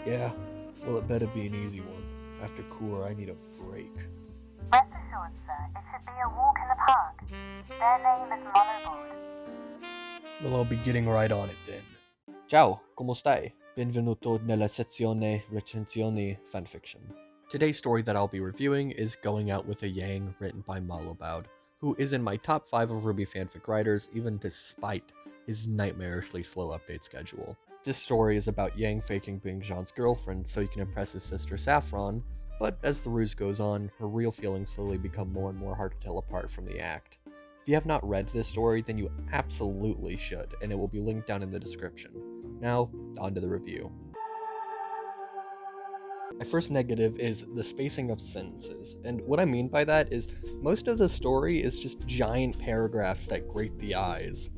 Yeah, well, it better be an easy one. After Kur, I need a break. Rest assured, sir, it should be a walk in the park. Their name is Motherboard. Well, I'll be getting right on it then. Ciao, come stai? Benvenuto nella sezione recensioni fanfiction. Today's story that I'll be reviewing is Going Out with a Yang, written by Malobaud, who is in my top 5 of Rwby fanfic writers, even despite his nightmarishly slow update schedule. This story is about Yang faking being Jean's girlfriend so he can impress his sister Saffron, but as the ruse goes on, her real feelings slowly become more and more hard to tell apart from the act. If you have not read this story, then you absolutely should, and it will be linked down in the description. Now, on to the review. My first negative is the spacing of sentences, and what I mean by that is most of the story is just giant paragraphs that grate the eyes.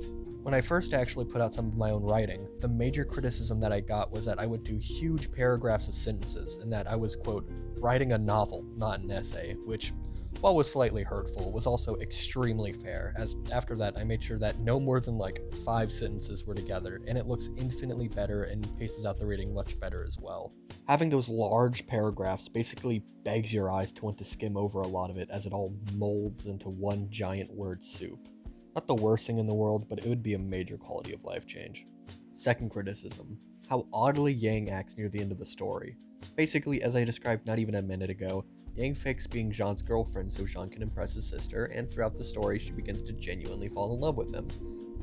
When I first actually put out some of my own writing, the major criticism that I got was that I would do huge paragraphs of sentences, and that I was, quote, writing a novel, not an essay, which, while was slightly hurtful, was also extremely fair, as after that I made sure that no more than like 5 sentences were together, and it looks infinitely better and paces out the reading much better as well. Having those large paragraphs basically begs your eyes to want to skim over a lot of it as it all molds into one giant word soup. Not the worst thing in the world, but it would be a major quality of life change. Second criticism, how oddly Yang acts near the end of the story. Basically, as I described not even a minute ago, Yang fakes being Jean's girlfriend so Jean can impress his sister, and throughout the story she begins to genuinely fall in love with him.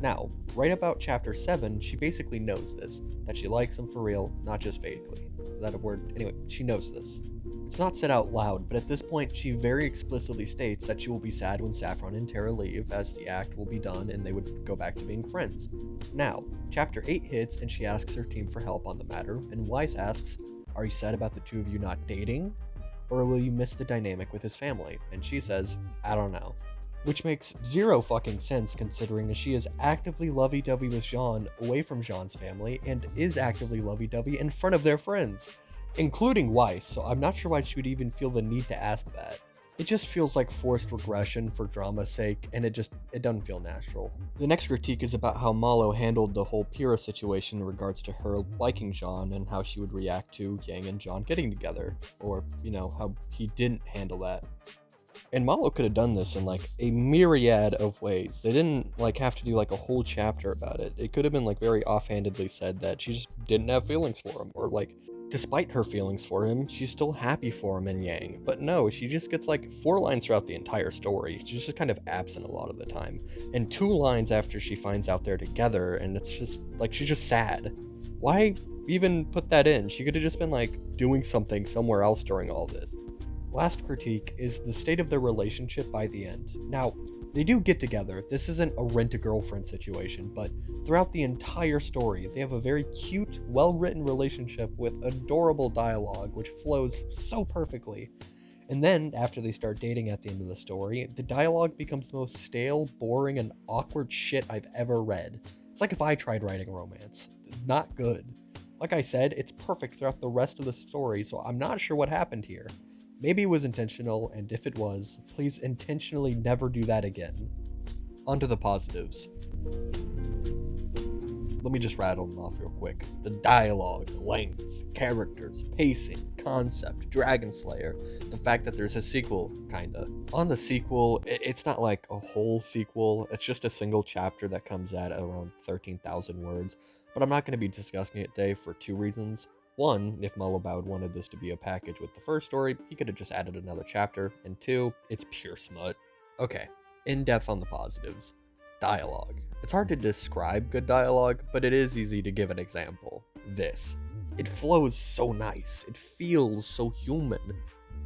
Now, right about chapter 7, she basically knows this, that she likes him for real, not just vaguely. Is that a word? Anyway, she knows this. It's not said out loud, but at this point she very explicitly states that she will be sad when Saffron and Tara leave, as the act will be done and they would go back to being friends. Now, chapter 8 hits and she asks her team for help on the matter, and Weiss asks, "Are you sad about the two of you not dating? Or will you miss the dynamic with his family?" And she says, "I don't know." Which makes zero fucking sense considering she is actively lovey-dovey with Jean away from Jean's family and is actively lovey-dovey in front of their friends, including Weiss, so I'm not sure why she would even feel the need to ask that. It just feels like forced regression for drama's sake, and it doesn't feel natural. The next critique is about how Malo handled the whole Pyrrha situation in regards to her liking Jean and how she would react to Yang and Jean getting together, or, how he didn't handle that. And Malo could have done this in like a myriad of ways. They didn't have to do like a whole chapter about it. It could have been like very offhandedly said that she just didn't have feelings for him, or like despite her feelings for him, she's still happy for him and Yang. But no, she just gets like 4 lines throughout the entire story. She's just kind of absent a lot of the time. And 2 lines after she finds out they're together, and it's just like she's just sad. Why even put that in? She could have just been like doing something somewhere else during all this. Last critique is the state of their relationship by the end. Now, they do get together. This isn't a rent-a-girlfriend situation, but throughout the entire story, they have a very cute, well-written relationship with adorable dialogue, which flows so perfectly. And then, after they start dating at the end of the story, the dialogue becomes the most stale, boring, and awkward shit I've ever read. It's like if I tried writing romance. Not good. Like I said, it's perfect throughout the rest of the story, so I'm not sure what happened here. Maybe it was intentional, and if it was, please intentionally never do that again. On to the positives. Let me just rattle them off real quick. The dialogue, length, characters, pacing, concept, Dragon Slayer, the fact that there's a sequel, kinda. On the sequel, it's not like a whole sequel, it's just a single chapter that comes at around 13,000 words, but I'm not going to be discussing it today for 2 reasons. One, if Malobaud wanted this to be a package with the first story, he could have just added another chapter, and 2, it's pure smut. Okay, in depth on the positives. Dialogue. It's hard to describe good dialogue, but it is easy to give an example. This. It flows so nice. It feels so human.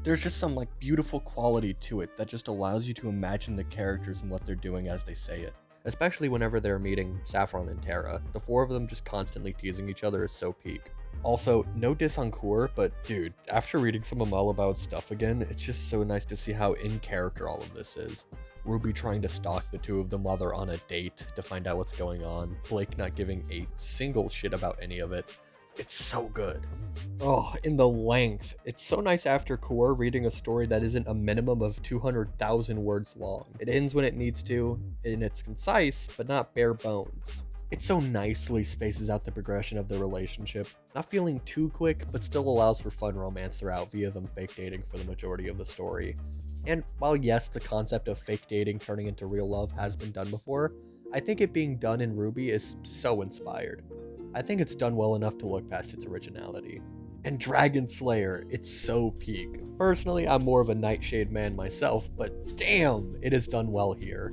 There's just some beautiful quality to it that just allows you to imagine the characters and what they're doing as they say it. Especially whenever they're meeting Saffron and Tara. The 4 of them just constantly teasing each other is so peak. Also, no diss on Kur, but dude, after reading some of Malobaud's stuff again, it's just so nice to see how in character all of this is. Rwby trying to stalk the 2 of them while they're on a date to find out what's going on, Blake not giving a single shit about any of it. It's so good. Oh, in the length. It's so nice after Kur reading a story that isn't a minimum of 200,000 words long. It ends when it needs to, and it's concise, but not bare bones. It so nicely spaces out the progression of the relationship, not feeling too quick, but still allows for fun romance throughout via them fake dating for the majority of the story. And while yes, the concept of fake dating turning into real love has been done before, I think it being done in Rwby is so inspired. I think it's done well enough to look past its originality. And Dragon Slayer, it's so peak. Personally, I'm more of a Nightshade man myself, but damn, it is done well here.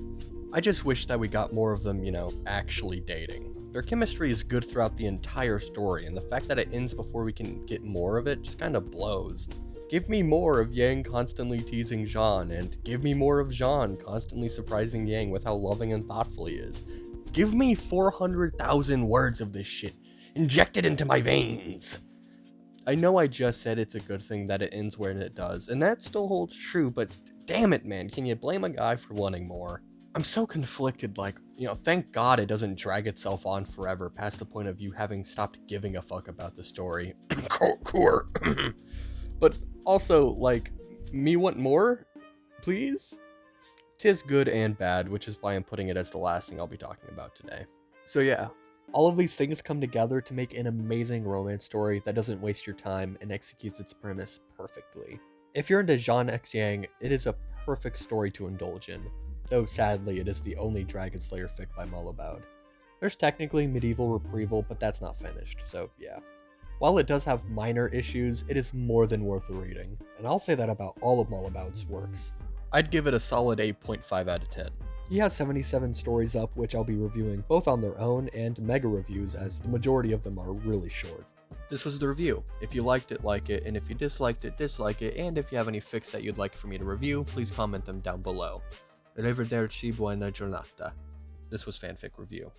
I just wish that we got more of them, actually dating. Their chemistry is good throughout the entire story, and the fact that it ends before we can get more of it just kind of blows. Give me more of Yang constantly teasing Jean, and give me more of Jean constantly surprising Yang with how loving and thoughtful he is. Give me 400,000 words of this shit, injected into my veins! I know I just said it's a good thing that it ends when it does, and that still holds true, but damn it, man, can you blame a guy for wanting more? I'm so conflicted, thank God it doesn't drag itself on forever past the point of you having stopped giving a fuck about the story. Core. But also, me want more? Please? Tis good and bad, which is why I'm putting it as the last thing I'll be talking about today. So yeah, all of these things come together to make an amazing romance story that doesn't waste your time and executes its premise perfectly. If you're into Jean X Yang, it is a perfect story to indulge in, though sadly it is the only Dragon Slayer fic by Mullaboud. There's technically Medieval Reprieval, but that's not finished, so yeah. While it does have minor issues, it is more than worth the reading, and I'll say that about all of Mullaboud's works. I'd give it a solid 8.5 out of 10. He has 77 stories up, which I'll be reviewing both on their own and mega reviews, as the majority of them are really short. This was the review. If you liked it, like it, and if you disliked it, dislike it, and if you have any fics that you'd like for me to review, please comment them down below. Arrivederci, buona giornata. This was Fanfic Review.